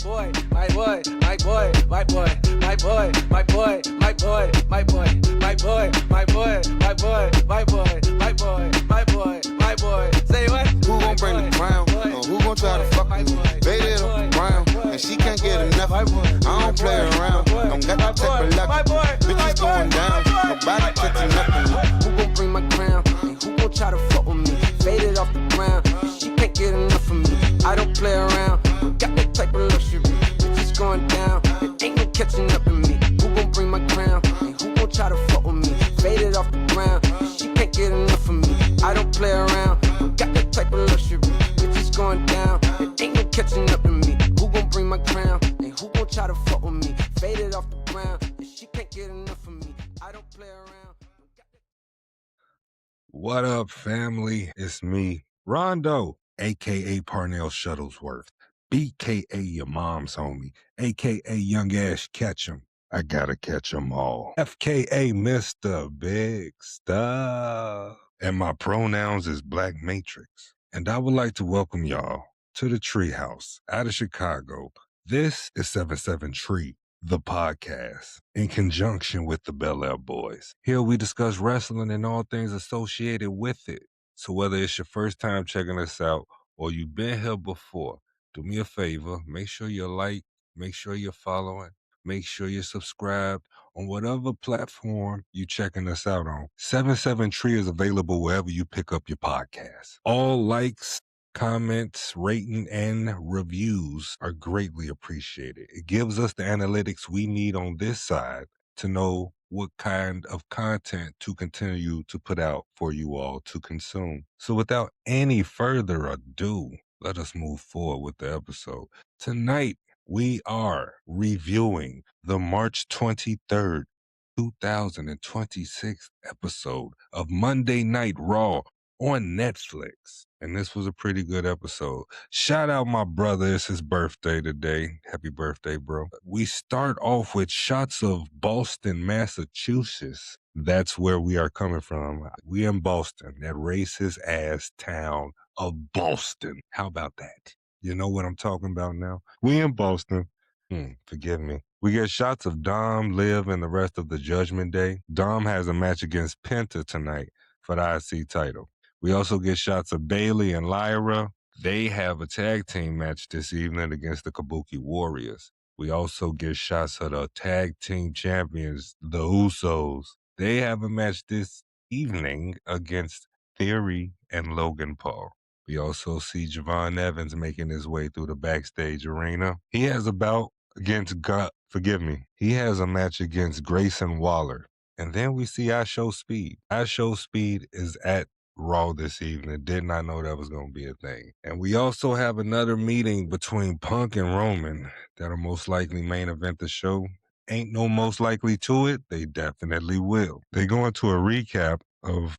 boy, my boy, my boy, my boy, my boy, my boy, my boy, my boy, my boy, my boy, my boy, my boy, my boy, my boy, my boy. Say what? Who gon' bring the crown? Who gon' try to fuck with me? Faded on the ground, and she can't get enough of me. I don't play around, don't got that type of luck. Bitches going down, nobody catching up with me. Who gon' bring my crown? And who gon' try to fuck with me? Faded off the ground, she can't get enough of me. I don't play around, don't got that type of luxury. Bitches going down, and ain't no catching up with me. Who gon' bring my crown? And who gon' try to fuck with me? Faded off the ground, she can't get enough of me. I don't play around, don't got that type of luxury. Bitches going down, and ain't no catching up with me. Who gon' bring my crown? And who gon' try to fuck with me? Faded off the ground, and she can't get enough of me. I don't play around. What up, family? It's me, RonDough, a.k.a. Parnell Shuttlesworth, b.k.a. your mom's homie, a.k.a. Young Ash Ketchum. I gotta catch 'em all. F.K.A. Mr. Big Stuff. And my pronouns is Black Matrix. And I would like to welcome y'all to the Treehouse out of Chicago. This is 77 Tree, the podcast, in conjunction with the Bel Air Boys. Here we discuss wrestling and all things associated with it. So whether it's your first time checking us out or you've been here before, do me a favor, make sure you like, make sure you're following, make sure you're subscribed on whatever platform you're checking us out on. 77 Tree is available wherever you pick up your podcast. All likes, comments, rating, and reviews are greatly appreciated. It gives us the analytics we need on this side to know what kind of content to continue to put out for you all to consume. So without any further ado, let us move forward with the episode. Tonight, we are reviewing the March 23rd, 2026 episode of Monday Night Raw on Netflix. And this was a pretty good episode. Shout out my brother. It's his birthday today. Happy birthday, bro. We start off with shots of Boston, Massachusetts. That's where we are coming from. We in Boston, that racist ass town of Boston. How about that? You know what I'm talking about now? We in Boston. Forgive me. We get shots of Dom, Liv, and the rest of the Judgment Day. Dom has a match against Penta tonight for the IC title. We also get shots of Bayley and Lyra. They have a tag team match this evening against the Kabuki Warriors. We also get shots of the tag team champions, the Usos. They have a match this evening against Theory and Logan Paul. We also see Javon Evans making his way through the backstage arena. He has a bout against he has a match against Grayson Waller. And then we see I Show Speed. I Show Speed is at Raw this evening. Did not know that was going to be a thing. And we also have another meeting between Punk and Roman that'll most likely main event the show. Ain't no most likely to it. They definitely will. They go into a recap of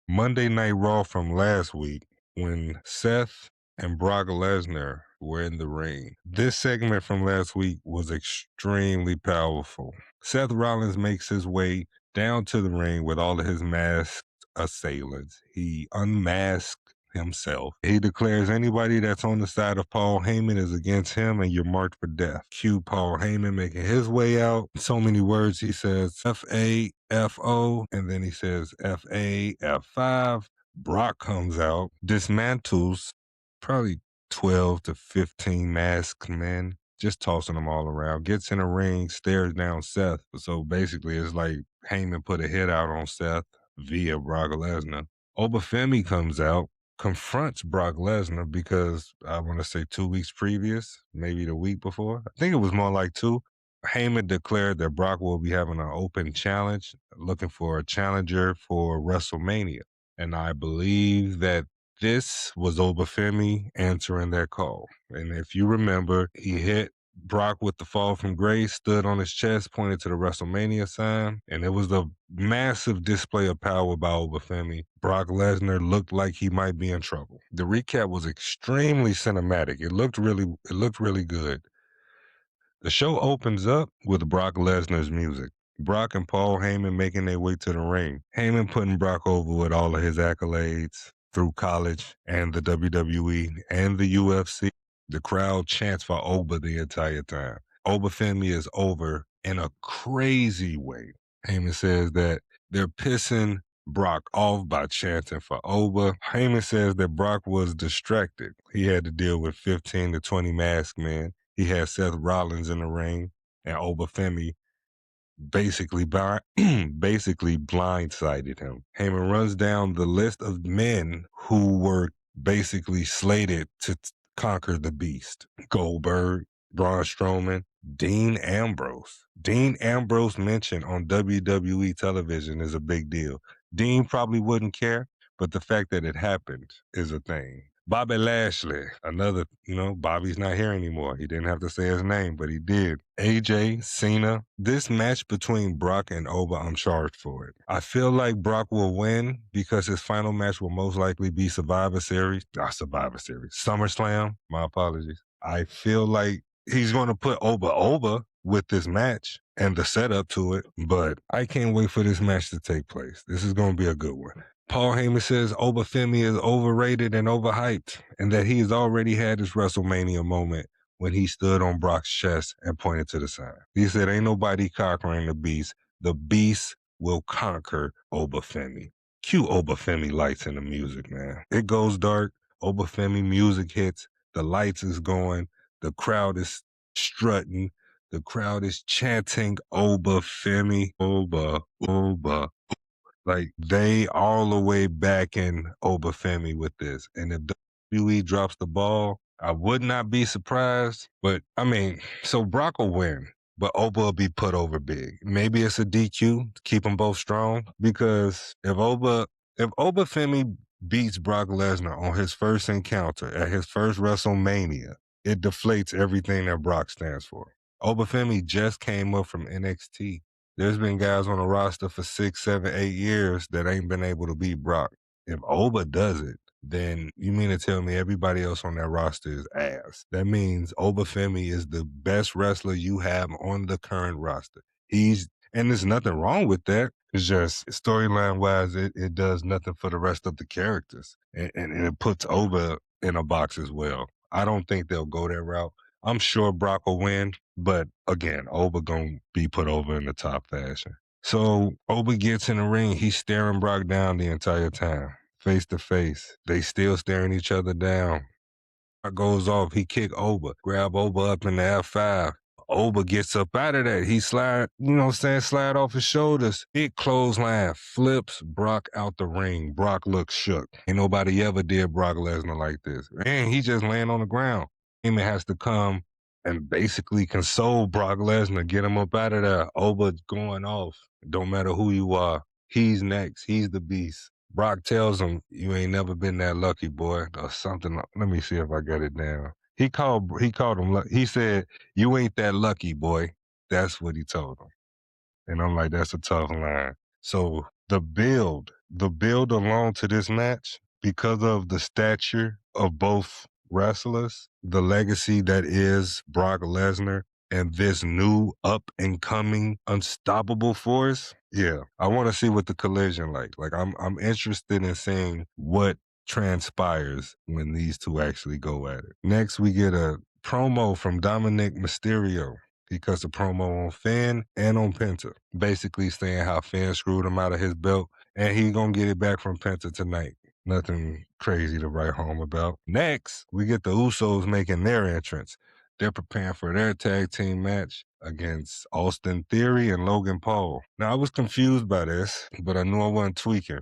Monday Night Raw from last week when Seth and Brock Lesnar were in the ring. This segment from last week was extremely powerful. Seth Rollins makes his way down to the ring with all of his masked assailants. He unmasked himself. He declares anybody that's on the side of Paul Heyman is against him and you're marked for death. Cue Paul Heyman making his way out. So many words. He says F-A-F-O and then he says F-A-F-5. Brock comes out, dismantles probably 12 to 15 masked men, just tossing them all around, gets in a ring, stares down Seth. So basically it's like Heyman put a hit out on Seth via Brock Lesnar. Oberfemi comes out, confronts Brock Lesnar because I want to say 2 weeks previous, maybe the week before. I think it was more like 2. Heyman declared that Brock will be having an open challenge, looking for a challenger for WrestleMania. And I believe that this was Oberfemi answering that call. And if you remember, he hit Brock with the fall from grace, stood on his chest, pointed to the WrestleMania sign, and it was a massive display of power by Oberfemi. Brock Lesnar looked like he might be in trouble. The recap was extremely cinematic. It looked really good. The show opens up with Brock Lesnar's music. Brock and Paul Heyman making their way to the ring. Heyman putting Brock over with all of his accolades through college and the WWE and the UFC. The crowd chants for Oba the entire time. Oberfemi is over in a crazy way. Heyman says that they're pissing Brock off by chanting for Oba. Heyman says that Brock was distracted. He had to deal with 15 to 20 masked men. He had Seth Rollins in the ring, and Oberfemi basically blindsided him. Heyman runs down the list of men who were basically slated to conquer the beast. Goldberg, Braun Strowman, Dean Ambrose. Dean Ambrose mentioned on WWE television is a big deal. Dean probably wouldn't care, but the fact that it happened is a thing. Bobby Lashley, another, Bobby's not here anymore. He didn't have to say his name, but he did. AJ, Cena. This match between Brock and Oba, I'm charged for it. I feel like Brock will win because his final match will most likely be SummerSlam. My apologies. I feel like he's going to put Oba over with this match and the setup to it, but I can't wait for this match to take place. This is going to be a good one. Paul Heyman says Oberfemi is overrated and overhyped, and that he has already had his WrestleMania moment when he stood on Brock's chest and pointed to the sign. He said, ain't nobody conquering the beast. The beast will conquer Oberfemi. Cue Oberfemi lights in the music, man. It goes dark. Oberfemi music hits. The lights is going. The crowd is strutting. The crowd is chanting Oberfemi, Oba, Oba. Like, they all the way back in Oberfemi with this. And if WWE drops the ball, I would not be surprised. But, so Brock will win, but Oba will be put over big. Maybe it's a DQ to keep them both strong. Because if Oberfemi beats Brock Lesnar on his first encounter at his first WrestleMania, it deflates everything that Brock stands for. Oberfemi just came up from NXT. There's been guys on the roster for 6, 7, 8 years that ain't been able to beat Brock. If Oba does it, then you mean to tell me everybody else on that roster is ass. That means Oberfemi is the best wrestler you have on the current roster. And there's nothing wrong with that. It's just storyline-wise, it does nothing for the rest of the characters. And it puts Oba in a box as well. I don't think they'll go that route. I'm sure Brock will win, but again, Oba gonna be put over in the top fashion. So Oba gets in the ring. He's staring Brock down the entire time, face to face. They still staring each other down. Brock goes off. He kick Oba, grab Oba up in the F5. Oba gets up out of that. He slide off his shoulders. Big clothesline, flips Brock out the ring. Brock looks shook. Ain't nobody ever did Brock Lesnar like this. And he just laying on the ground. Heyman has to come and basically console Brock Lesnar, get him up out of there. Oba going off. Don't matter who you are. He's next. He's the beast. Brock tells him, you ain't never been that lucky, boy, or something. Let me see if I got it down. He called him, he said, you ain't that lucky, boy. That's what he told him. And I'm like, that's a tough line. So the build along to this match, because of the stature of both wrestlers, the legacy that is Brock Lesnar, and this new up-and-coming unstoppable force, yeah, I want to see what the collision like. Like, I'm interested in seeing what transpires when these two actually go at it. Next, we get a promo from Dominic Mysterio. He cuts a promo on Finn and on Penta, basically saying how Finn screwed him out of his belt, and he gonna get it back from Penta tonight. Nothing crazy to write home about. Next, we get the Usos making their entrance. They're preparing for their tag team match against Austin Theory and Logan Paul. Now, I was confused by this, but I knew I wasn't tweaking,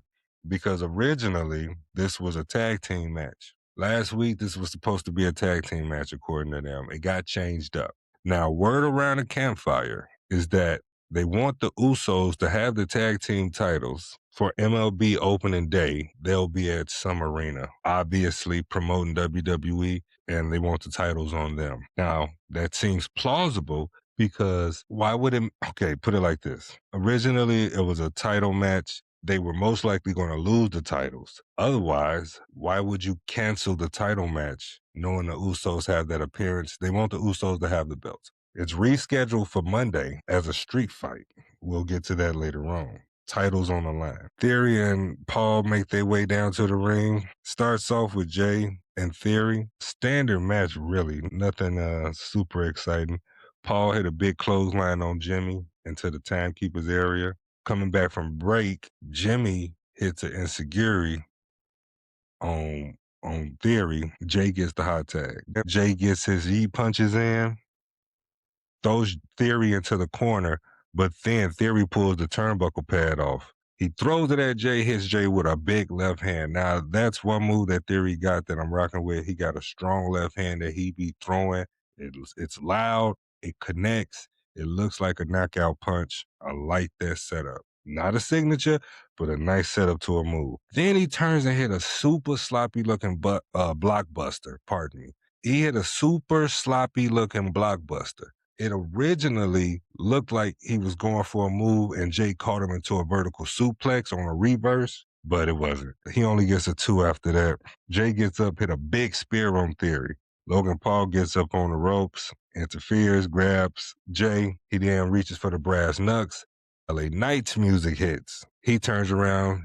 because originally, this was a tag team match. Last week, this was supposed to be a tag team match, according to them. It got changed up. Now, word around the campfire is that they want the Usos to have the tag team titles for MLB opening day. They'll be at some arena, obviously promoting WWE, and they want the titles on them. Now, that seems plausible because why would it, okay, put it like this. Originally, it was a title match. They were most likely going to lose the titles. Otherwise, why would you cancel the title match knowing the Usos have that appearance? They want the Usos to have the belts. It's rescheduled for Monday as a street fight. We'll get to that later on. Titles on the line. Theory and Paul make their way down to the ring. Starts off with Jay and Theory. Standard match, really. Nothing super exciting. Paul hit a big clothesline on Jimmy into the timekeeper's area. Coming back from break, Jimmy hits an insecurity on Theory. Jay gets the hot tag. Jay gets his yeet punches in, throws Theory into the corner, but then Theory pulls the turnbuckle pad off. He throws it at Jay, hits Jay with a big left hand. Now, that's one move that Theory got that I'm rocking with. He got a strong left hand that he be throwing. It's loud. It connects. It looks like a knockout punch. I like that setup. Not a signature, but a nice setup to a move. Then he turns and hit a super sloppy looking blockbuster. Pardon me. He hit a super sloppy looking blockbuster. It originally looked like he was going for a move and Jay caught him into a vertical suplex on a reverse, but it wasn't. He only gets a 2 after that. Jay gets up, hit a big spear on Theory. Logan Paul gets up on the ropes, interferes, grabs Jay. He then reaches for the brass knucks. LA Knight's music hits. He turns around,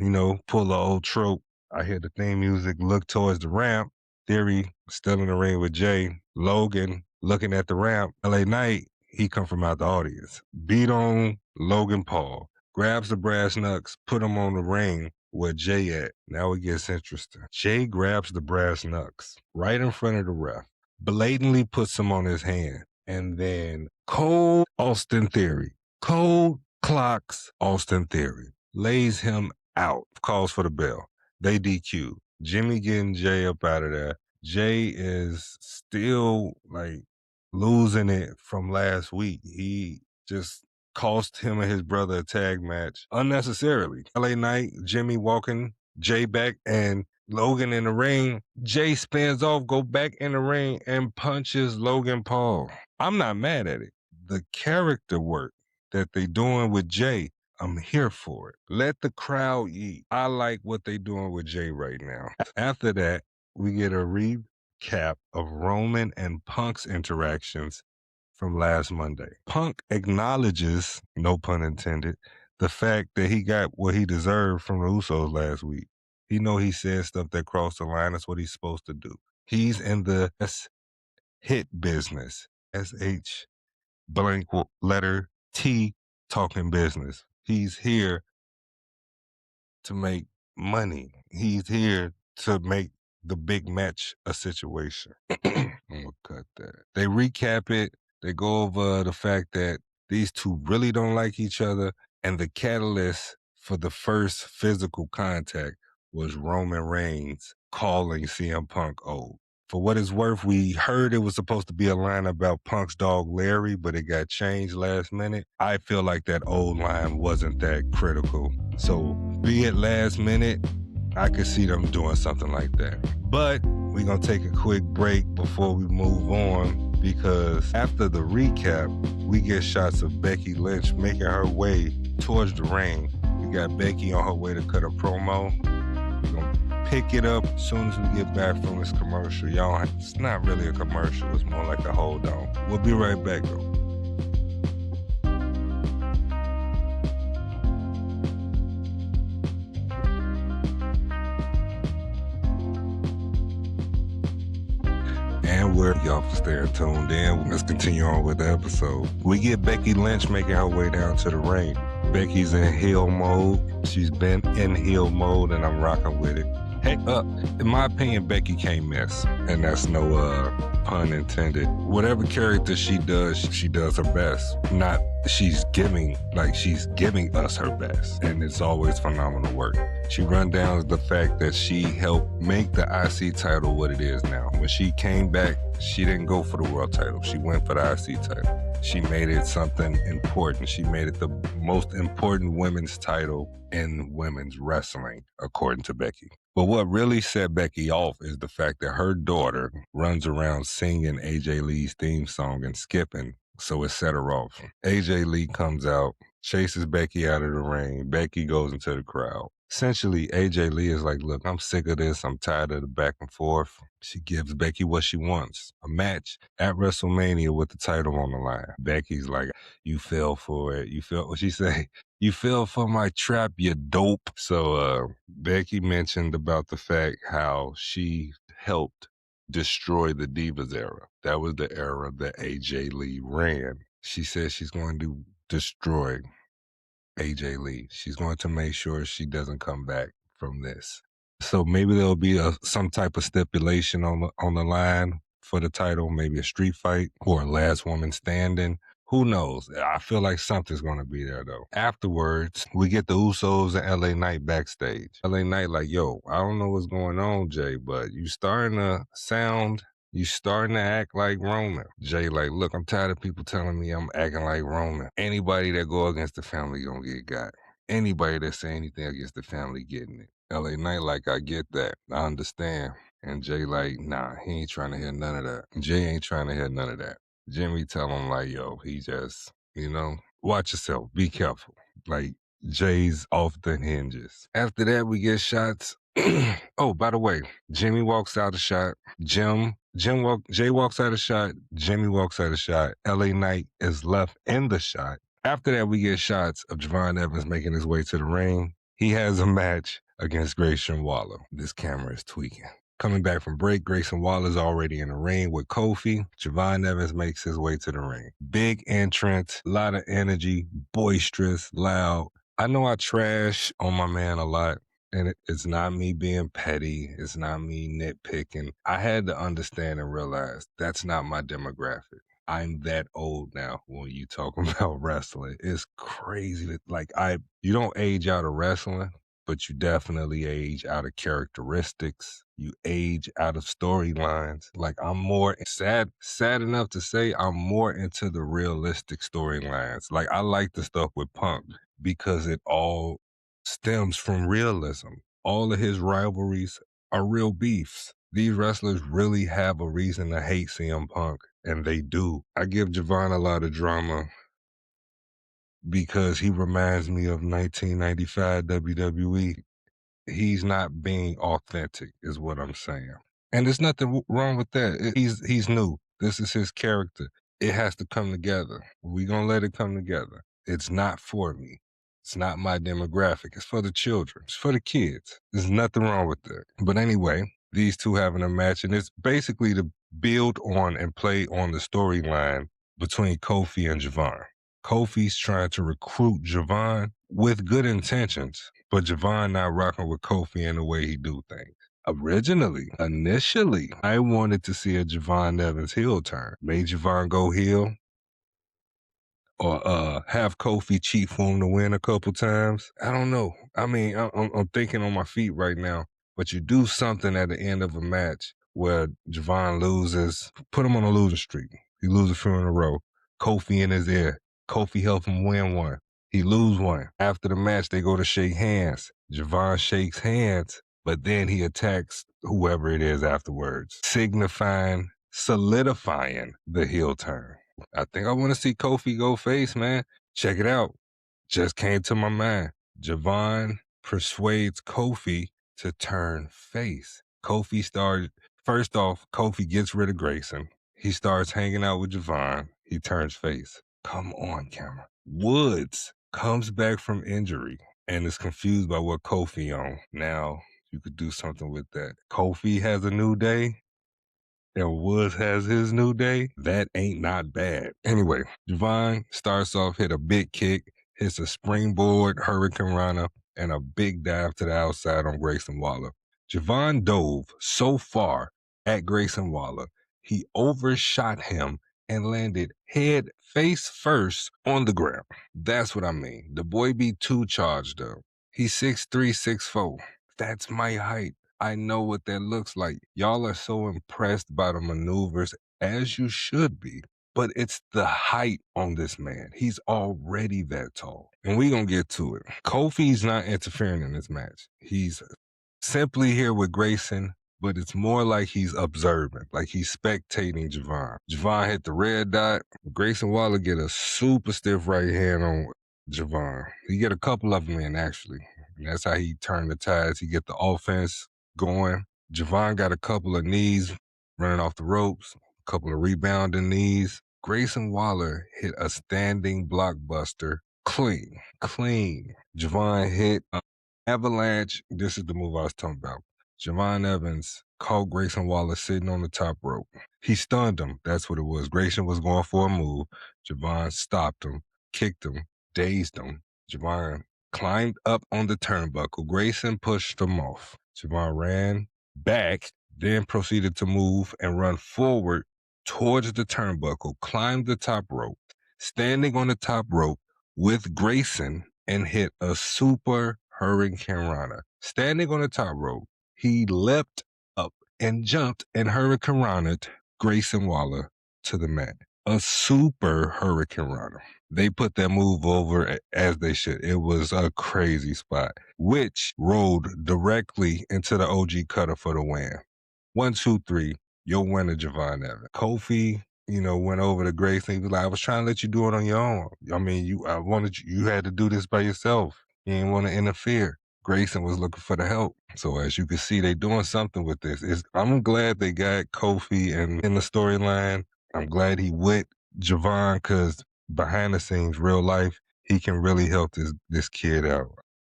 pull the old trope. I hear the theme music, look towards the ramp. Theory still in the ring with Jay. Logan looking at the ramp. LA Knight, he come from out the audience. Beat on Logan Paul. Grabs the brass knucks, put him on the ring where Jay at. Now it gets interesting. Jay grabs the brass knucks right in front of the ref. Blatantly puts him on his hand. And then cold Austin Theory. Cold clocks Austin Theory. Lays him out. Calls for the bell. They DQ. Jimmy getting Jay up out of there. Jay is still losing it from last week. He just cost him and his brother a tag match unnecessarily. LA Knight, Jimmy walking Jay back, and Logan in the ring. Jay spins off, go back in the ring, and punches Logan Paul. I'm not mad at it. The character work that they doing with Jay, I'm here for it. Let the crowd eat. I like what they doing with Jay right now. After that, we get a recap of Roman and Punk's interactions from last Monday. Punk acknowledges, no pun intended, the fact that he got what he deserved from the Usos last week. He know he said stuff that crossed the line. That's what he's supposed to do. He's in the hit business. SH blank letter T talking business. He's here to make money. He's here to make the big match a situation. I'm gonna cut that. They recap it. They go over the fact that these two really don't like each other, and the catalyst for the first physical contact was Roman Reigns calling CM Punk old. For what it's worth, we heard it was supposed to be a line about Punk's dog Larry, but it got changed last minute. I feel like that old line wasn't that critical. So, be it last minute, I could see them doing something like that. But we're going to take a quick break before we move on, because after the recap, we get shots of Becky Lynch making her way towards the ring. We got Becky on her way to cut a promo. We're going to pick it up as soon as we get back from this commercial. It's not really a commercial. It's more like a hold on. We'll be right back, though. And y'all for staying tuned in. Let's continue on with the episode. We get Becky Lynch making her way down to the ring. Becky's in heel mode. She's been in heel mode, and I'm rocking with it. Hey, in my opinion, Becky can't miss, and that's no pun intended. Whatever character she does her best. Not she's giving us her best, and it's always phenomenal work. She run down the fact that she helped make the IC title what it is now. When she came back, she didn't go for the world title. She went for the IC title. She made it something important. She made it the most important women's title in women's wrestling, according to Becky. But what really set Becky off is the fact that her daughter runs around singing AJ Lee's theme song and skipping, so it set her off. AJ Lee comes out, chases Becky out of the ring. Becky goes into the crowd. Essentially, AJ Lee is like, look, I'm sick of this. I'm tired of the back and forth. She gives Becky what she wants, a match at WrestleMania with the title on the line. Becky's like, you fell for it. What she say? You fell for my trap, you dope. So Becky mentioned about the fact how she helped destroy the Divas era. That was the era that AJ Lee ran. She says she's going to destroy AJ Lee. She's going to make sure she doesn't come back from this. So maybe there'll be some type of stipulation on the line for the title, maybe a street fight or a last woman standing. Who knows? I feel like something's going to be there, though. Afterwards, we get the Usos and LA Knight backstage. LA Knight like, yo, I don't know what's going on, Jay, but you starting to act like Roman. Jay like, look, I'm tired of people telling me I'm acting like Roman. Anybody that go against the family gonna get got. Anybody that say anything against the family getting it. LA Knight like, I get that. I understand. And Jay like, nah, he ain't trying to hear none of that. Jay ain't trying to hear none of that. Jimmy tell him like, yo, he just, watch yourself. Be careful. Like, Jay's off the hinges. After that, we get shots. Oh, by the way, Jimmy walks out of shot. Jay walks out of shot. Jimmy walks out of shot. LA Knight is left in the shot. After that, we get shots of Javon Evans making his way to the ring. He has a match against Grayson Waller. This camera is tweaking. Coming back from break, Grayson Waller's already in the ring with Kofi. Javon Evans makes his way to the ring. Big entrance, a lot of energy, boisterous, loud. I know I trash on my man a lot, and it's not me being petty. It's not me nitpicking. I had to understand and realize that's not my demographic. I'm that old now when you talk about wrestling. It's crazy. You don't age out of wrestling, but you definitely age out of characteristics. You age out of storylines. Like, I'm more sad enough to say I'm more into the realistic storylines. Like, I like the stuff with Punk because it all stems from realism. All of his rivalries are real beefs. These wrestlers really have a reason to hate CM Punk, and they do. I give Javon a lot of drama because he reminds me of 1995 WWE. He's not being authentic, is what I'm saying. And there's nothing wrong with that. He's new. This is his character. It has to come together. We're going to let it come together. It's not for me. It's not my demographic. It's for the children. It's for the kids. There's nothing wrong with that. But anyway, these two having a match, and it's basically to build on and play on the storyline between Kofi and Javon. Kofi's trying to recruit Javon with good intentions, but Javon not rocking with Kofi in the way he do things. Initially, I wanted to see a Javon Evans heel turn. Made Javon go heel, or have Kofi cheat for him to win a couple times. I don't know. I mean, I'm thinking on my feet right now, but you do something at the end of a match where Javon loses, put him on a losing streak. He loses a few in a row. Kofi in his ear. Kofi helped him win one. He lose one. After the match, they go to shake hands. Javon shakes hands, but then he attacks whoever it is afterwards, solidifying the heel turn. I think I want to see Kofi go face, man. Check it out. Just came to my mind. Javon persuades Kofi to turn face. First off, Kofi gets rid of Grayson. He starts hanging out with Javon. He turns face. Come on, camera. Woods comes back from injury and is confused by what Kofi on. Now, you could do something with that. Kofi has a new day, and Woods has his new day. That ain't not bad. Anyway, Javon starts off, hit a big kick, hits a springboard, Hurricane Rana, and a big dive to the outside on Grayson Waller. Javon dove so far at Grayson Waller, he overshot him and landed head face first on the ground. That's what I mean. The boy be too charged up. He's 6'3", 6'4". That's my height. I know what that looks like. Y'all are so impressed by the maneuvers, as you should be. But it's the height on this man. He's already that tall. And we gonna get to it. Kofi's not interfering in this match. He's simply here with Grayson, but it's more like he's observing, like he's spectating Javon. Javon hit the red dot. Grayson Waller get a super stiff right hand on Javon. He get a couple of them in, actually. And that's how he turned the tides. He get the offense going. Javon got a couple of knees running off the ropes, a couple of rebounding knees. Grayson Waller hit a standing blockbuster clean. Javon hit an avalanche. This is the move I was talking about. Javon Evans caught Grayson Waller sitting on the top rope. He stunned him. That's what it was. Grayson was going for a move. Javon stopped him, kicked him, dazed him. Javon climbed up on the turnbuckle. Grayson pushed him off. Javon ran back, then proceeded to move and run forward towards the turnbuckle, climbed the top rope, standing on the top rope with Grayson, and hit a super Hurricane Rana. Standing on the top rope, he leapt up and jumped and Hurricane Rana'd Grayson Waller to the mat. A super Hurricane Rana. They put that move over as they should. It was a crazy spot, which rolled directly into the OG cutter for the win. 1, 2, 3, your winner, Javon Evans. Kofi, went over to Grayson. He was like, I was trying to let you do it on your own. I mean, you had to do this by yourself. You didn't want to interfere. Grayson was looking for the help. So as you can see, they doing something with this. I'm glad they got Kofi in the storyline. I'm glad he with Javon, because behind the scenes, real life, he can really help this kid out.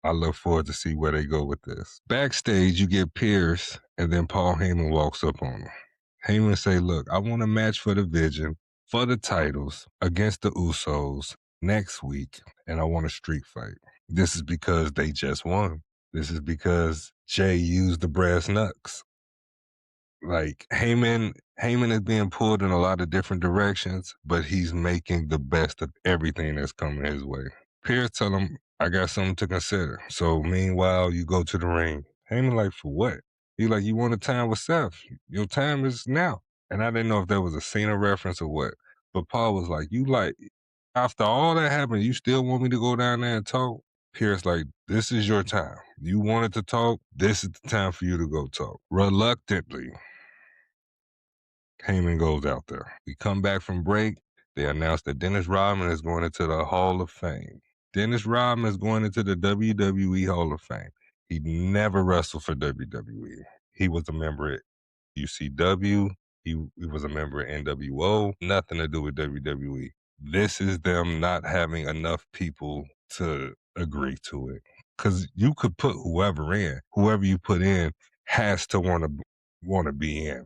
I look forward to see where they go with this. Backstage, you get Pierce, and then Paul Heyman walks up on him. Heyman say, look, I want a match for the Vision, for the titles, against the Usos next week, and I want a street fight. This is because they just won. This is because Jay used the brass knucks. Like, Heyman is being pulled in a lot of different directions, but he's making the best of everything that's coming his way. Pierce tell him, I got something to consider. So meanwhile, you go to the ring. Heyman like, for what? He like, you want a time with Seth. Your time is now. And I didn't know if that was a Cena reference or what. But Paul was like, after all that happened, you still want me to go down there and talk? Pierce like, this is your time. You wanted to talk, this is the time for you to go talk. Reluctantly, Heyman goes out there. We come back from break. They announce that Dennis Rodman is going into the Hall of Fame. Dennis Rodman is going into the WWE Hall of Fame. He never wrestled for WWE. He was a member at UCW. He was a member at NWO. Nothing to do with WWE. This is them not having enough people to agree to it. Because you could put whoever in. Whoever you put in has to want to be in.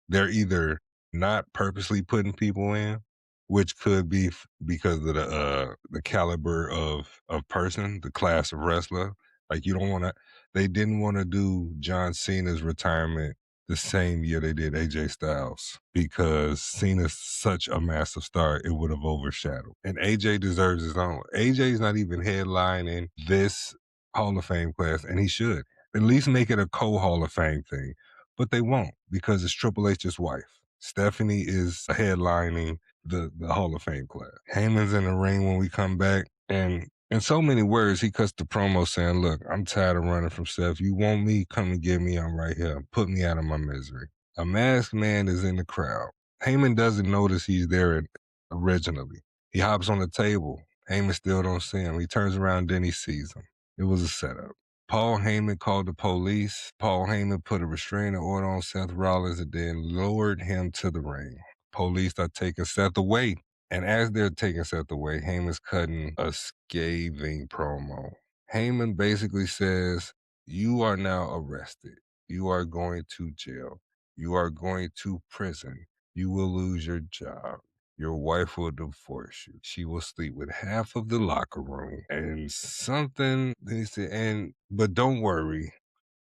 They're either not purposely putting people in, which could be because of the caliber of person, the class of wrestler. Like, you don't want to. They didn't want to do John Cena's retirement the same year they did AJ Styles, because Cena's such a massive star, it would have overshadowed. And AJ deserves his own. AJ's not even headlining this Hall of Fame class, and he should. At least make it a co-Hall of Fame thing. But they won't, because it's Triple H's wife. Stephanie is headlining the Hall of Fame class. Heyman's in the ring when we come back, and in so many words, he cuts the promo saying, look, I'm tired of running from Seth. You want me, come and get me, I'm right here. Put me out of my misery. A masked man is in the crowd. Heyman doesn't notice he's there originally. He hops on the table. Heyman still don't see him. He turns around, then he sees him. It was a setup. Paul Heyman called the police. Paul Heyman put a restraining order on Seth Rollins and then lowered him to the ring. Police are taking Seth away. And as they're taking Seth away, Heyman's cutting a scathing promo. Heyman basically says, you are now arrested. You are going to jail. You are going to prison. You will lose your job. Your wife will divorce you. She will sleep with half of the locker room. And something, he said, but don't worry,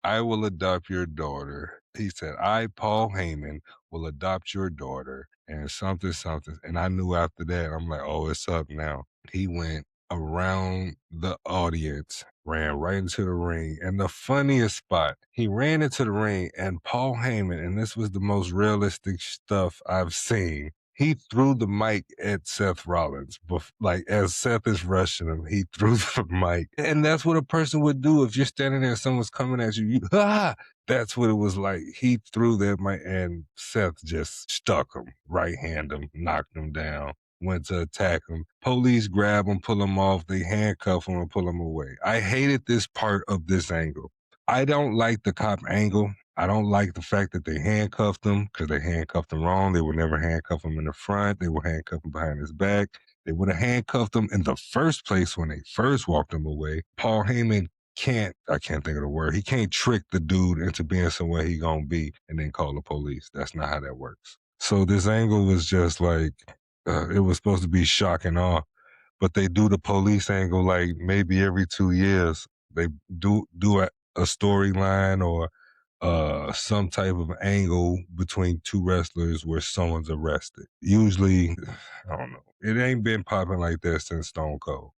I will adopt your daughter. He said, I, Paul Heyman, will adopt your daughter, and something. And I knew after that, I'm like, oh, it's up now. He went around the audience, ran right into the ring. And the funniest spot, he ran into the ring, and Paul Heyman, and this was the most realistic stuff I've seen, he threw the mic at Seth Rollins. Like, as Seth is rushing him, he threw the mic. And that's what a person would do if you're standing there and someone's coming at you. That's what it was like. He threw that mic, and Seth just stuck him, right-handed him, knocked him down, went to attack him. Police grab him, pull him off. They handcuff him and pull him away. I hated this part of this angle. I don't like the cop angle. I don't like the fact that they handcuffed him, because they handcuffed him wrong. They would never handcuff him in the front. They would handcuff him behind his back. They would have handcuffed him in the first place when they first walked him away. Paul Heyman can't think of the word. He can't trick the dude into being somewhere he gonna be and then call the police. That's not how that works. So this angle was just like, it was supposed to be shock and awe, but they do the police angle like maybe every 2 years. They do a storyline or some type of angle between two wrestlers where someone's arrested. Usually, I don't know. It ain't been popping like that since Stone Cold.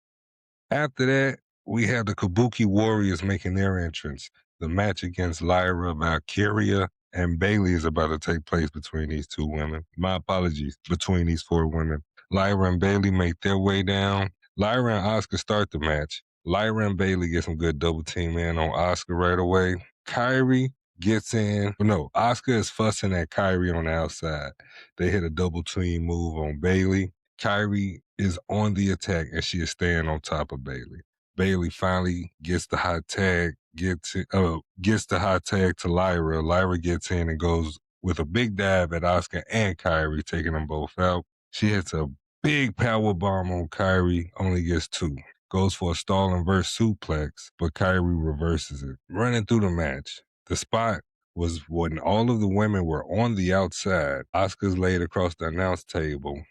After that, we have the Kabuki Warriors making their entrance. The match against Lyra, Valkyria, and Bayley is about to take place between these two women. My apologies, between these four women. Lyra and Bayley make their way down. Lyra and Asuka start the match. Lyra and Bayley get some good double team in on Asuka right away. Kyrie gets in. No, Asuka is fussing at Kyrie on the outside. They hit a double team move on Bayley. Kyrie is on the attack and she is staying on top of Bayley. Bayley finally gets the hot tag, gets the hot tag to Lyra. Lyra gets in and goes with a big dive at Asuka and Kyrie, taking them both out. She hits a big power bomb on Kyrie, only gets 2. Goes for a stall and verse suplex, but Kyrie reverses it. Running through the match, the spot was when all of the women were on the outside. Asuka's laid across the announce table.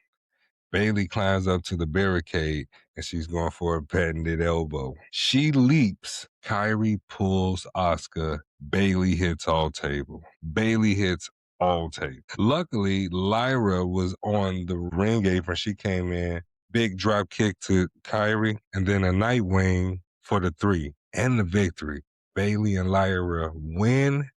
Bayley climbs up to the barricade and she's going for a patented elbow. She leaps. Kyrie pulls Asuka. Bayley hits all table. Bayley hits all table. Luckily, Lyra was on the ring apron. She came in. Big drop kick to Kyrie and then a Nightwing for the 3 and the victory. Bayley and Lyra win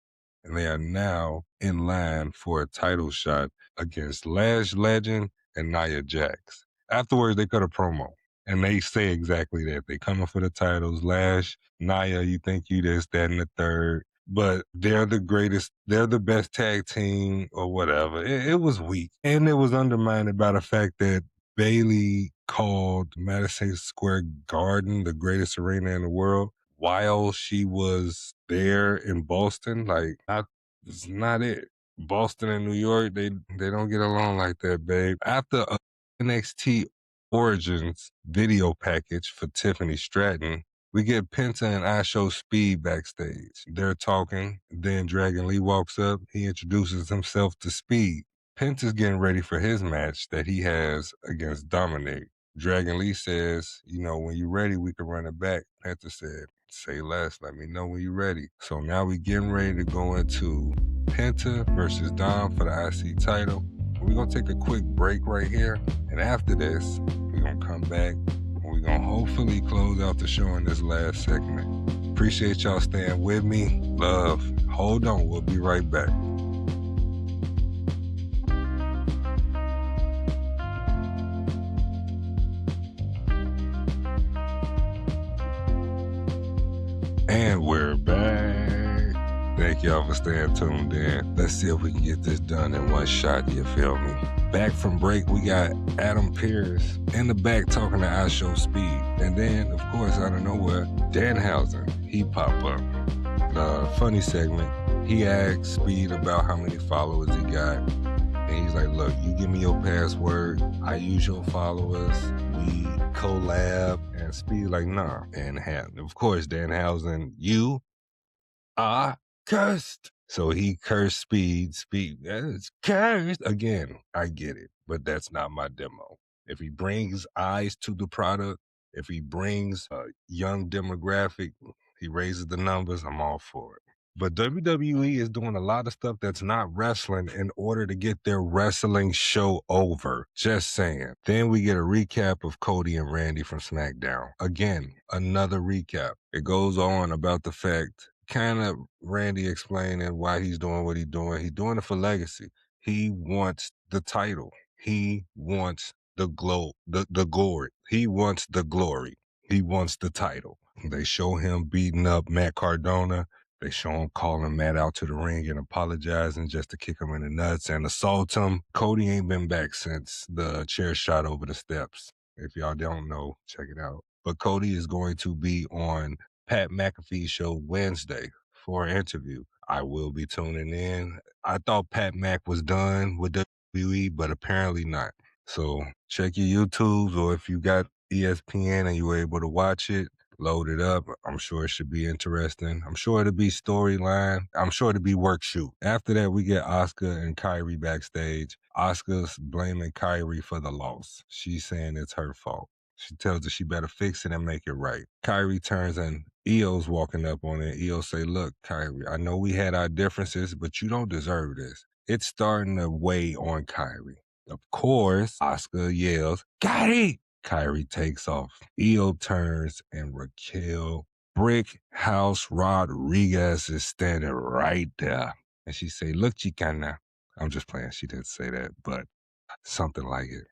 and they are now in line for a title shot against Lash Legend and Nia Jax. Afterwards, they cut a promo, and they say exactly that. They coming for the titles. Lash, Nia, you think you this, that, and the third. But they're the greatest, they're the best tag team or whatever. It was weak. And it was undermined by the fact that Bayley called Madison Square Garden the greatest arena in the world while she was there in Boston. Like, it's not it. Boston and New York, they don't get along like that, babe. After a NXT Origins video package for Tiffany Stratton, we get Penta and I Show Speed backstage. They're talking, then Dragon Lee walks up. He introduces himself to Speed. Penta's getting ready for his match that he has against Dominic. Dragon Lee says, when you're ready, we can run it back. Penta said, say less, let me know when you're ready. So now we getting ready to go into Penta versus Dom for the IC title. We're going to take a quick break right here. And after this, we're going to come back and we're going to hopefully close out the show in this last segment. Appreciate y'all staying with me. Love. Hold on. We'll be right back. And we're back. Thank y'all for staying tuned in. Let's see if we can get this done in one shot, you feel me? Back from break, we got Adam Pearce in the back talking to I Show Speed. And then, of course, out of nowhere, Danhausen, he pop up. Funny segment. He asked Speed about how many followers he got. And he's like, look, you give me your password, I use your followers, we collab, and Speed like, nah. And of course, Danhausen, you are cursed. So he cursed Speed. Speed, it's cursed. Again, I get it, but that's not my demo. If he brings eyes to the product, if he brings a young demographic, he raises the numbers, I'm all for it. But WWE is doing a lot of stuff that's not wrestling in order to get their wrestling show over. Just saying. Then we get a recap of Cody and Randy from SmackDown. Again, another recap. It goes on about the fact, kind of Randy explaining why he's doing what he's doing. He's doing it for legacy. He wants the title. He wants the glory. He wants the glory. He wants the title. They show him beating up Matt Cardona. They show him calling Matt out to the ring and apologizing just to kick him in the nuts and assault him. Cody ain't been back since the chair shot over the steps. If y'all don't know, check it out. But Cody is going to be on Pat McAfee's show Wednesday for an interview. I will be tuning in. I thought Pat Mac was done with WWE, but apparently not. So check your YouTubes, or if you got ESPN and you were able to watch it, loaded up. I'm sure it should be interesting. I'm sure it'll be storyline. I'm sure it'll be work shoot. After that, we get Asuka and Kyrie backstage. Asuka's blaming Kyrie for the loss. She's saying it's her fault. She tells her she better fix it and make it right. Kyrie turns and Io's walking up on it. Io say, look, Kyrie, I know we had our differences, but you don't deserve this. It's starting to weigh on Kyrie. Of course, Asuka yells, Kyrie! Kyrie takes off. Io turns and Raquel Brick House Rodriguez is standing right there. And she say, look, Chicana. I'm just playing. She didn't say that, but something like it.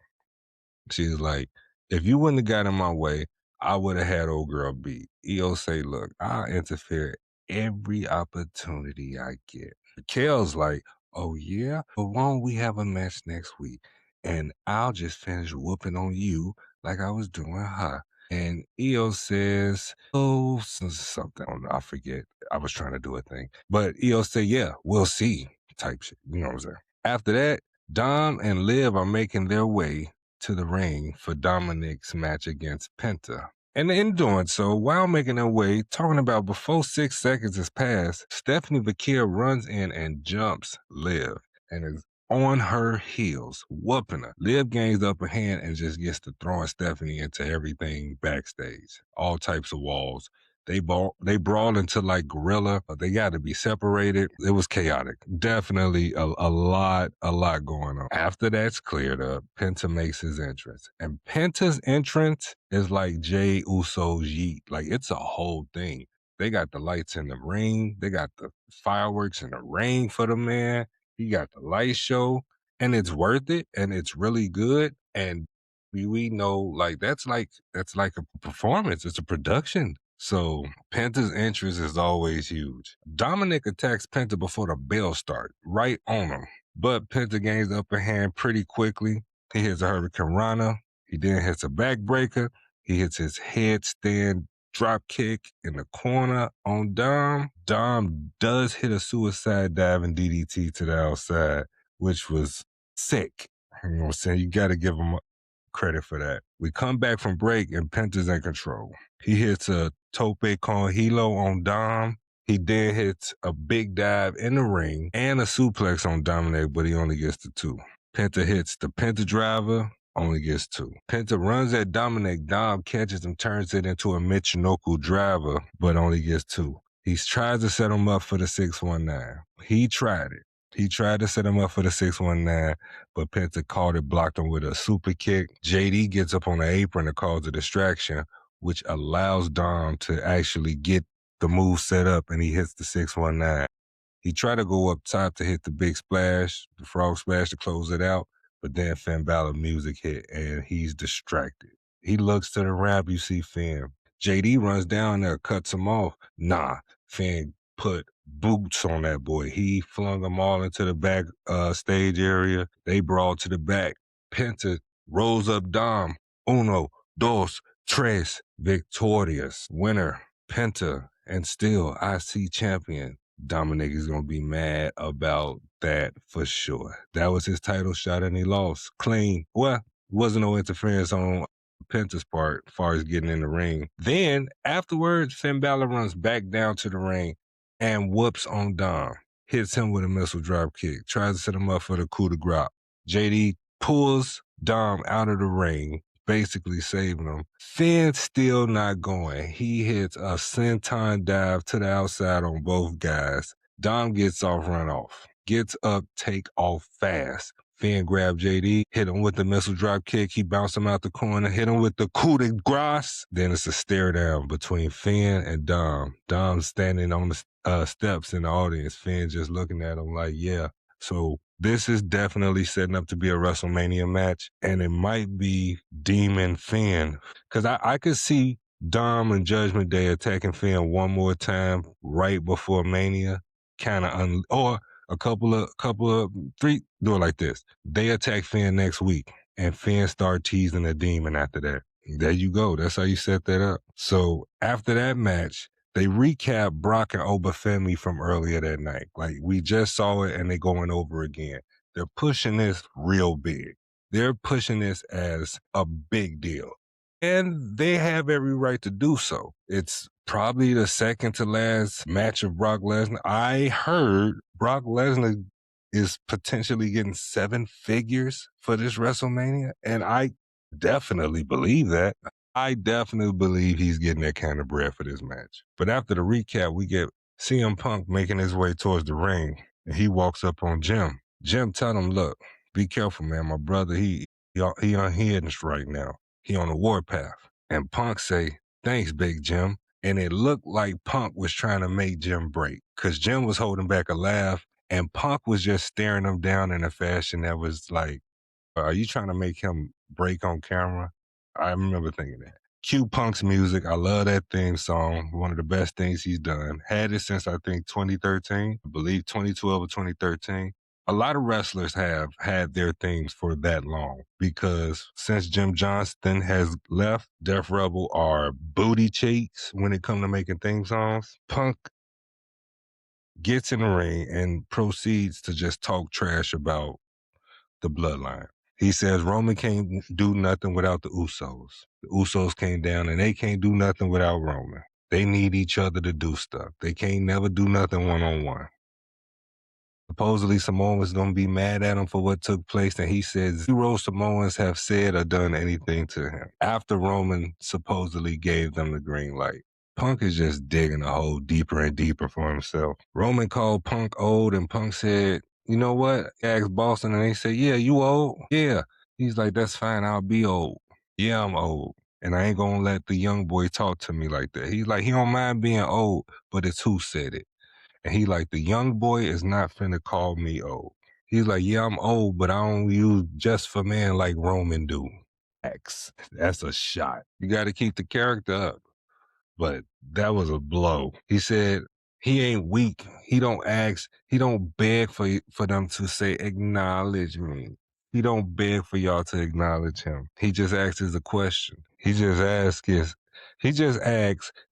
She's like, if you wouldn't have got in my way, I would have had old girl beat. Io say, look, I'll interfere every opportunity I get. Raquel's like, oh yeah? But why don't we have a match next week? And I'll just finish whooping on you like I was doing her. And Io says, oh, something. I don't know, I forget. I was trying to do a thing. But Io said, yeah, we'll see type shit. You know what I'm saying? After that, Dom and Liv are making their way to the ring for Dominic's match against Penta. And in doing so, while making their way, talking about before 6 seconds has passed, Stephanie Vaquer runs in and jumps Liv and is on her heels, whooping her. Liv gains the upper hand and just gets to throwing Stephanie into everything backstage, all types of walls. They brawl into like gorilla. They got to be separated. It was chaotic. Definitely a lot going on. After that's cleared up, Penta makes his entrance. And Penta's entrance is like Jey Uso's yeet. Like, it's a whole thing. They got the lights in the ring. They got the fireworks in the ring for the man. He got the light show. And it's worth it. And it's really good. And we know that's like a performance. It's a production. So Penta's entrance is always huge. Dominic attacks Penta before the bell starts, right on him. But Penta gains the upper hand pretty quickly. He hits a Hurricane Rana. He then hits a backbreaker. He hits his headstand drop kick in the corner on Dom. Dom does hit a suicide dive and DDT to the outside, which was sick. You know what I'm saying? You got to give him credit for that. We come back from break and Penta's in control. He hits a tope con hilo on Dom. He then hits a big dive in the ring and a suplex on Dominic, but he only gets the 2. Penta hits the Penta driver, only gets 2. Penta runs at Dominic. Dom catches him, turns it into a Michinoku driver, but only gets 2. He tries to set him up for the 619. He tried it. He tried to set him up for the 619, but Penta caught it, blocked him with a super kick. JD gets up on the apron to cause a distraction, which allows Dom to actually get the move set up, and he hits the 619. He tried to go up top to hit the big splash, the frog splash to close it out, but then Finn Balor music hit, and he's distracted. He looks to the ramp, you see Finn. JD runs down there, cuts him off. Nah, Finn put boots on that boy. He flung them all into the back stage area. They brawled to the back. Penta rolls up Dom. Uno, dos, tres, victorious. Winner, Penta, and still IC champion. Dominic is going to be mad about that for sure. That was his title shot and he lost. Clean. Well, wasn't no interference on Penta's part as far as getting in the ring. Then, afterwards, Finn Balor runs back down to the ring and whoops on Dom. Hits him with a missile drop kick. Tries to set him up for the coup de grace. JD pulls Dom out of the ring, basically saving him. Finn's still not going. He hits a senton dive to the outside on both guys. Dom gets off, run off. Gets up, take off fast. Finn grabbed JD, hit him with the missile drop kick. He bounced him out the corner, hit him with the coup de grace. Then it's a stare down between Finn and Dom. Dom's standing on the steps in the audience. Finn just looking at him like, yeah. So this is definitely setting up to be a WrestleMania match, and it might be Demon Finn. Because I could see Dom and Judgment Day attacking Finn one more time right before Mania, or a couple of three, do it like this. They attack Finn next week, and Finn start teasing the Demon after that. There you go. That's how you set that up. So after that match, they recap Brock and Oberfemi from earlier that night. Like, we just saw it and they're going over again. They're pushing this real big. They're pushing this as a big deal. And they have every right to do so. It's probably the second to last match of Brock Lesnar. I heard Brock Lesnar is potentially getting 7 figures for this WrestleMania, and I definitely believe that. I definitely believe he's getting that kind of bread for this match. But after the recap, we get CM Punk making his way towards the ring, and he walks up on Jim. Jim tell him, look, be careful, man. My brother, he unhinged right now. He on the warpath. And Punk say, thanks, Big Jim. And it looked like Punk was trying to make Jim break, because Jim was holding back a laugh, and Punk was just staring him down in a fashion that was like, are you trying to make him break on camera? I remember thinking that. Cue Punk's music. I love that theme song. One of the best things he's done. Had it since I think 2013. I believe 2012 or 2013. A lot of wrestlers have had their themes for that long, because since Jim Johnston has left, Def Rebel are booty cheeks when it comes to making theme songs. Punk gets in the ring and proceeds to just talk trash about the Bloodline. He says Roman can't do nothing without the Usos. The Usos came down and they can't do nothing without Roman. They need each other to do stuff. They can't never do nothing one-on-one. Supposedly Samoan was going to be mad at him for what took place, and he says 0 Samoans have said or done anything to him after Roman supposedly gave them the green light. Punk is just digging a hole deeper and deeper for himself. Roman called Punk old, and Punk said, you know what? He asked Boston, and they said, yeah, you old? Yeah. He's like, that's fine, I'll be old. Yeah, I'm old. And I ain't gonna let the young boy talk to me like that. He's like, he don't mind being old, but it's who said it. And he like, the young boy is not finna call me old. He's like, yeah, I'm old, but I don't use just for men like Roman do. X. That's a shot. You gotta keep the character up. But that was a blow. He said he ain't weak. He don't ask. He don't beg for them to say, acknowledge me. He don't beg for y'all to acknowledge him. He just asks a question. He just asks,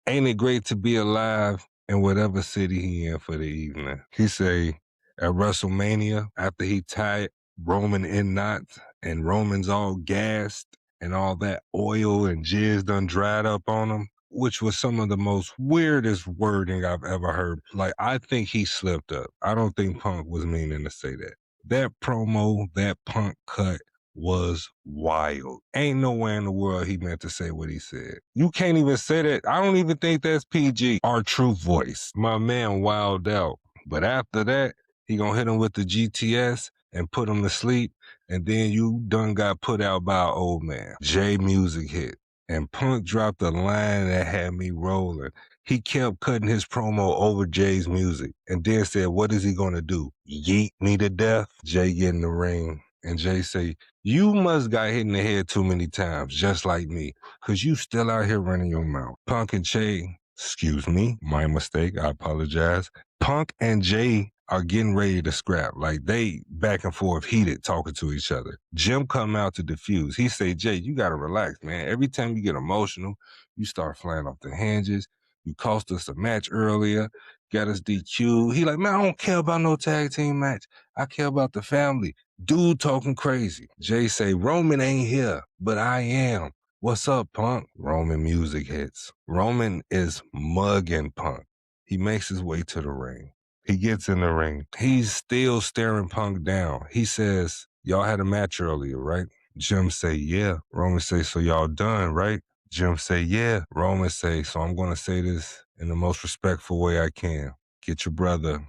ain't it great to be alive in whatever city he in for the evening? He say, at WrestleMania, after he tied Roman in knots and Roman's all gassed and all that oil and jizz done dried up on him, which was some of the most weirdest wording I've ever heard. Like, I think he slipped up. I don't think Punk was meaning to say that. That promo, that Punk cut was wild. Ain't nowhere in the world he meant to say what he said. You can't even say that. I don't even think that's PG. Our true voice. My man wilded out. But after that, he gonna hit him with the GTS and put him to sleep, and then you done got put out by an old man. J music hit. And Punk dropped a line that had me rolling. He kept cutting his promo over Jay's music and then said, what is he going to do? Yeet me to death? Jay get in the ring and Jay say, you must got hit in the head too many times, just like me, because you still out here running your mouth. Punk and Jay, excuse me, my mistake, I apologize. Punk and Jay are getting ready to scrap. Like, they back and forth heated talking to each other. Jim come out to defuse. He say, Jay, you got to relax, man. Every time you get emotional, you start flying off the hinges. You cost us a match earlier, got us DQ. He like, man, I don't care about no tag team match. I care about the family. Dude talking crazy. Jay say, Roman ain't here, but I am. What's up, Punk? Roman music hits. Roman is mugging Punk. He makes his way to the ring. He gets in the ring. He's still staring Punk down. He says, y'all had a match earlier, right? Jim say, yeah. Roman say, so y'all done, right? Jim say, yeah. Roman say, so I'm going to say this in the most respectful way I can. Get your brother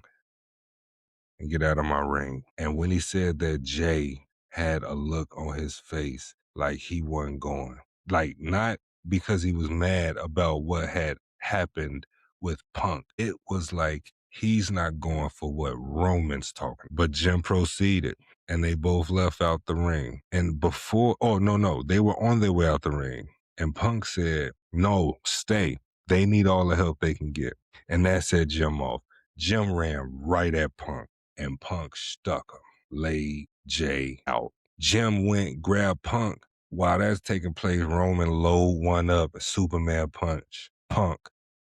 and get out of my ring. And when he said that, Jay had a look on his face like he wasn't going. Like, not because he was mad about what had happened with Punk. It was like, he's not going for what Roman's talking. But Jim proceeded, and they both left out the ring. And before, they were on their way out the ring. And Punk said, no, stay. They need all the help they can get. And that set Jim off. Jim ran right at Punk, and Punk stuck him, laid Jay out. Jim went, grabbed Punk. While that's taking place, Roman load one up, a Superman punch. Punk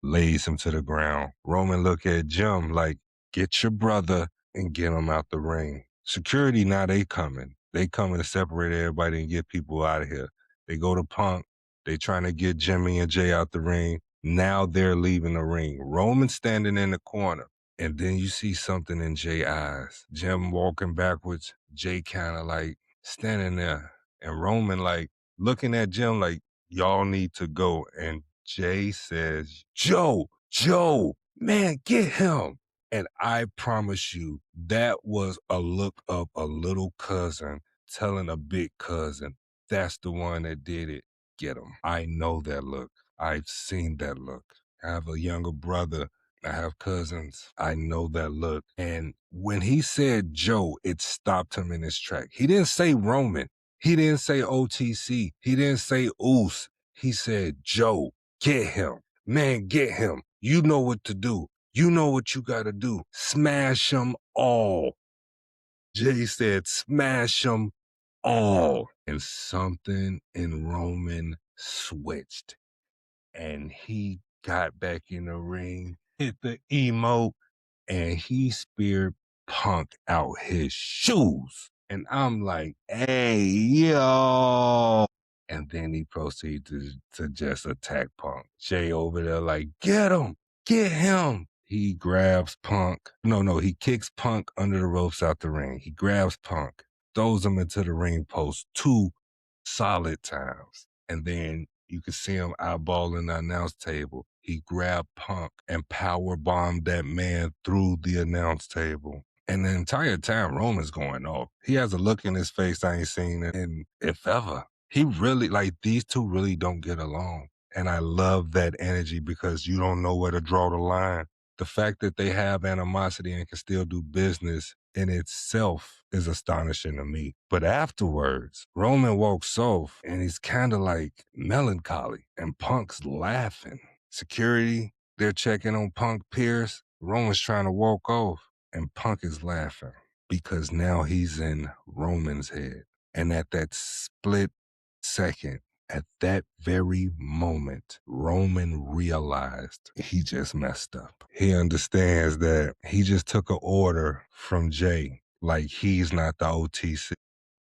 lays him to the ground. Roman look at Jim like, get your brother and get him out the ring. Security, now they coming. They coming to separate everybody and get people out of here. They go to Punk. They trying to get Jimmy and Jay out the ring. Now they're leaving the ring. Roman's standing in the corner. And then you see something in Jay's eyes. Jim walking backwards. Jay kind of like standing there. And Roman like looking at Jim like, y'all need to go. And Jay says, Joe, man, get him. And I promise you, that was a look of a little cousin telling a big cousin, that's the one that did it. Get him. I know that look. I've seen that look. I have a younger brother. I have cousins. I know that look. And when he said Joe, it stopped him in his track. He didn't say Roman. He didn't say OTC. He didn't say Oos. He said Joe, get him. Man, get him. You know what to do. You know what you got to do. Smash them all. Jay said, smash them all. And something in Roman switched. And he got back in the ring, hit the emote, and he speared Punk out his shoes. And I'm like, hey, yo. And then he proceeded to just attack Punk. Jay over there like, get him. Get him. He grabs Punk. No, he kicks Punk under the ropes out the ring. He grabs Punk, throws him into the ring post 2 solid times. And then you can see him eyeballing the announce table. He grabbed Punk and power bombed that man through the announce table. And the entire time, Roman's going off. He has a look in his face I ain't seen in if ever. He really, like, these two really don't get along. And I love that energy because you don't know where to draw the line. The fact that they have animosity and can still do business in itself is astonishing to me. But afterwards, Roman walks off and he's kind of like melancholy and Punk's laughing. Security, they're checking on Punk Pierce. Roman's trying to walk off and Punk is laughing because now he's in Roman's head. And at that split second, at that very moment, Roman realized he just messed up. He understands that he just took an order from Jay, like he's not the OTC.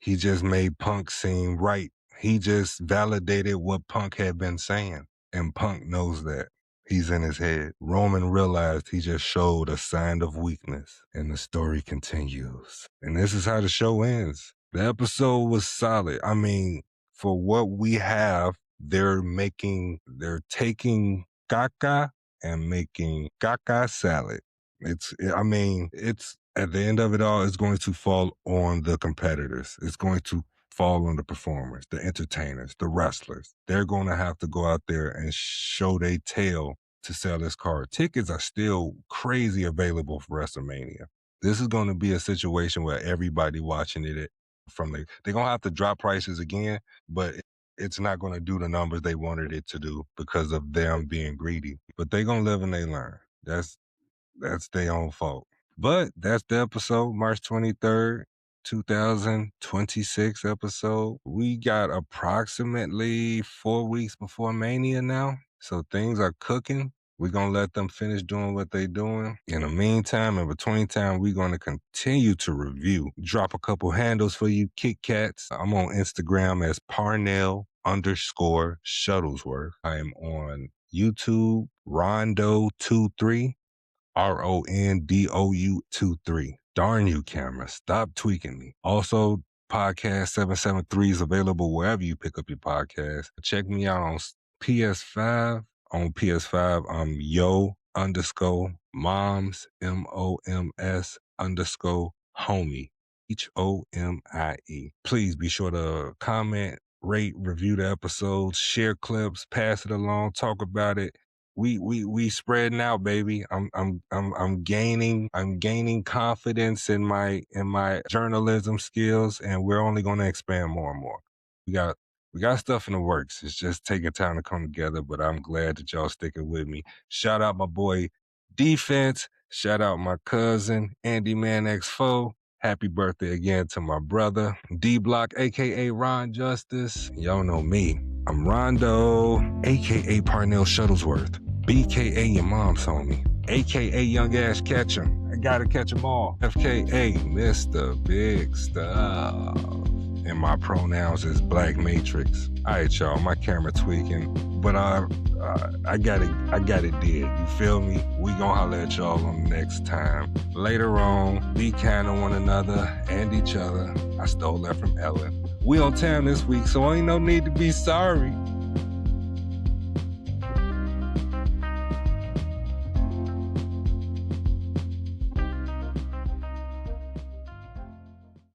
He just made Punk seem right. He just validated what Punk had been saying, and Punk knows that. He's in his head. Roman realized he just showed a sign of weakness, and the story continues. And this is how the show ends. The episode was solid. I mean, for what we have, they're taking caca and making caca salad. It's at the end of it all, it's going to fall on the competitors. It's going to fall on the performers, the entertainers, the wrestlers. They're going to have to go out there and show their tail to sell this card. Tickets are still crazy available for WrestleMania. This is going to be a situation where everybody watching it they're going to have to drop prices again, but it's not going to do the numbers they wanted it to do because of them being greedy. But they're going to live and they learn. That's their own fault. But that's the episode, March 23rd, 2026 episode. We got approximately 4 weeks before Mania now, so things are cooking. We're going to let them finish doing what they're doing. In the meantime, in between time, we're going to continue to review. Drop a couple handles for you Kit Kats. I'm on Instagram as Parnell_Shuttlesworth. I am on YouTube, RonDough23, RonDough23. Darn you, camera. Stop tweaking me. Also, Podcast 773 is available wherever you pick up your podcast. Check me out on PS5. On PS5, I'm yo_moms, MOMS_homie, HOMIE. Please be sure to comment, rate, review the episodes, share clips, pass it along, talk about it. We spreading out, baby. I'm gaining confidence in my journalism skills, and we're only going to expand more and more. We got stuff in the works. It's just taking time to come together, but I'm glad that y'all sticking with me. Shout out my boy Defense. Shout out my cousin Andy Man X4. Happy birthday again to my brother D Block, aka Ron Justice. Y'all know me. I'm RonDough, aka Parnell Shuttlesworth, BKA your mom's homie, aka Young Ass Catcher. I gotta catch 'em all. FKA Mr. Big Stuff. and my pronouns is Black Matrix. All right, y'all, my camera tweaking, but I got it did. You feel me? We gonna holler at y'all on the next time. Later on, be kind to one another and each other. I stole that from Ellen. We on town this week, so ain't no need to be sorry.